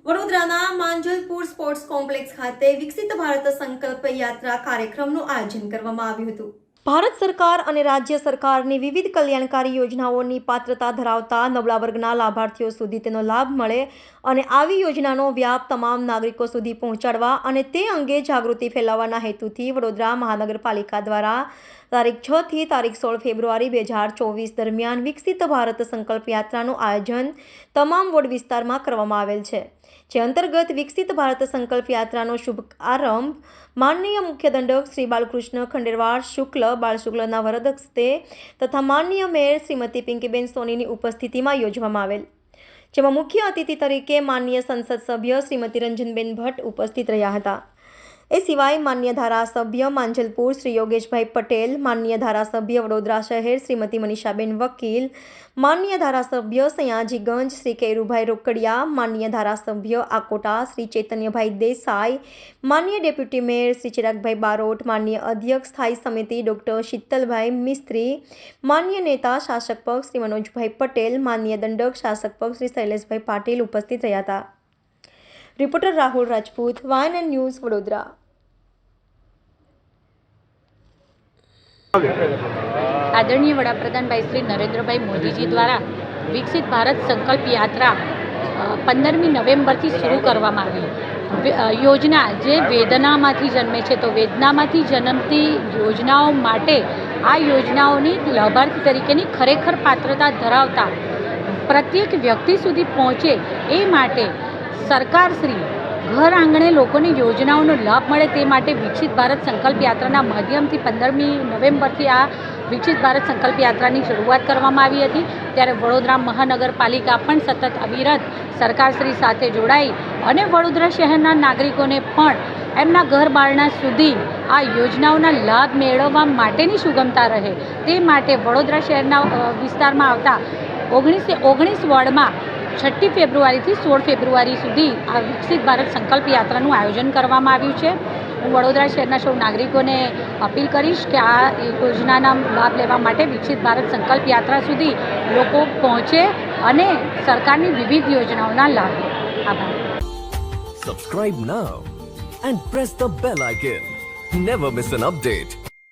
વડોદરાના Manjalpur sports complex ખાતે વિકસિત ભારત સંકલ્પ યાત્રા કાર્યક્રમનું આયોજન કરવામાં આવ્યું હતું। ભારત સરકાર અને રાજ્ય સરકારની વિવિધ કલ્યાણકારી યોજનાઓની પાત્રતા ધરાવતા નબળા વર્ગના લાભાર્થીઓ સુધી તેનો લાભ મળે અને આવી યોજનાનો વ્યાપ તમામ નાગરિકો સુધી પહોંચાડવા અને તે અંગે જાગૃતિ ફેલાવવાના હેતુથી વડોદરા મહાનગરપાલિકા દ્વારા તારીખ 6 થી તારીખ 16 ફેબ્રુઆરી 2024 દરમિયાન વિકસિત ભારત સંકલ્પ યાત્રાનું આયોજન તમામ વોર્ડ વિસ્તારમાં કરવામાં આવેલ છે, જે અંતર્ગત વિકસિત ભારત સંકલ્પ યાત્રાનો શુભ આરંભ માનનીય મુખ્ય દંડક શ્રી બાલકૃષ્ણ ખંડેરવાડ શુક્લ બાળશુક્લના વરદ હસ્તે તથા માનનીય મેયર શ્રીમતી પિંકીબેન સોનીની ઉપસ્થિતિમાં યોજવામાં આવેલ, જેમાં મુખ્ય અતિથિ તરીકે માનનીય સંસદ સભ્ય શ્રીમતી રંજનબેન ભટ્ટ ઉપસ્થિત રહ્યા હતા। એ સિવાય માનનીય ધારાસભ્ય માંજલપુર શ્રી યોગેશભાઈ પટેલ, માનનીય ધારાસભ્ય વડોદરા શહેર શ્રીમતી મનીષાબેન વકીલ, માનનીય ધારાસભ્ય સયાજીગંજ શ્રી કેરુભાઈ રોકડિયા, માનનીય ધારાસભ્ય આકોટા શ્રી ચૈતન્યભાઈ દેસાઈ, માનનીય ડેપ્યુટી મેયર શ્રી ચિરાગભાઈ બારોટ, માનનીય અધ્યક્ષ સ્થાયી સમિતિ ડૉક્ટર શીતલભાઈ મિસ્ત્રી, માનનીય નેતા શાસક પક્ષ શ્રી મનોજભાઈ પટેલ, માનનીય દંડક શાસક પક્ષ શ્રી શૈલેષભાઈ પાટીલ ઉપસ્થિત રહ્યા હતા। Reporter Rahul Rajput, YNN news, Vadodara. આદરણીય વડાપ્રધાન ભાઈ શ્રી નરેન્દ્રભાઈ મોદીજી દ્વારા વિકસિત ભારત સંકલ્પ યાત્રા 15મી નવેમ્બરથી શરૂ કરવામાં આવી। યોજના જે વેદનામાંથી જન્મે છે, તો વેદનામાંથી જન્મતી યોજનાઓ માટે આ યોજનાઓની લાભાર્થી તરીકેની ખરેખર પાત્રતા ધરાવતા પ્રત્યેક વ્યક્તિ સુધી પહોંચે એ માટે સરકારશ્રી ઘર આંગણે લોકોને યોજનાઓનો લાભ મળે તે માટે વિકસિત ભારત સંકલ્પ યાત્રાના માધ્યમથી 15મી નવેમ્બરથી આ વિકસિત ભારત સંકલ્પ યાત્રાની શરૂઆત કરવામાં આવી હતી। ત્યારે વડોદરા મહાનગરપાલિકા પણ સતત અવિરત સરકારશ્રી સાથે જોડાઈ અને વડોદરા શહેરના નાગરિકોને પણ એમના ઘર બારણા સુધી આ યોજનાઓના લાભ મેળવવા માટેની સુગમતા રહે તે માટે વડોદરા શહેરના વિસ્તારમાં આવતા 19 વોર્ડમાં 6 ફેબ્રુઆરીથી 16 ફેબ્રુઆરી સુધી આ વિકસિત ભારત સંકલ્પ યાત્રાનું આયોજન કરવામાં આવ્યું છે। હું વડોદરા શહેરના સૌ નાગરિકોને અપીલ કરીશ કે આ યોજનાના લાભ લેવા માટે વિકસિત ભારત સંકલ્પ યાત્રા સુધી લોકો પહોંચે અને સરકારની વિવિધ યોજનાઓના લાભ લે। આભાર। Subscribe now and press the bell icon. Never miss an update.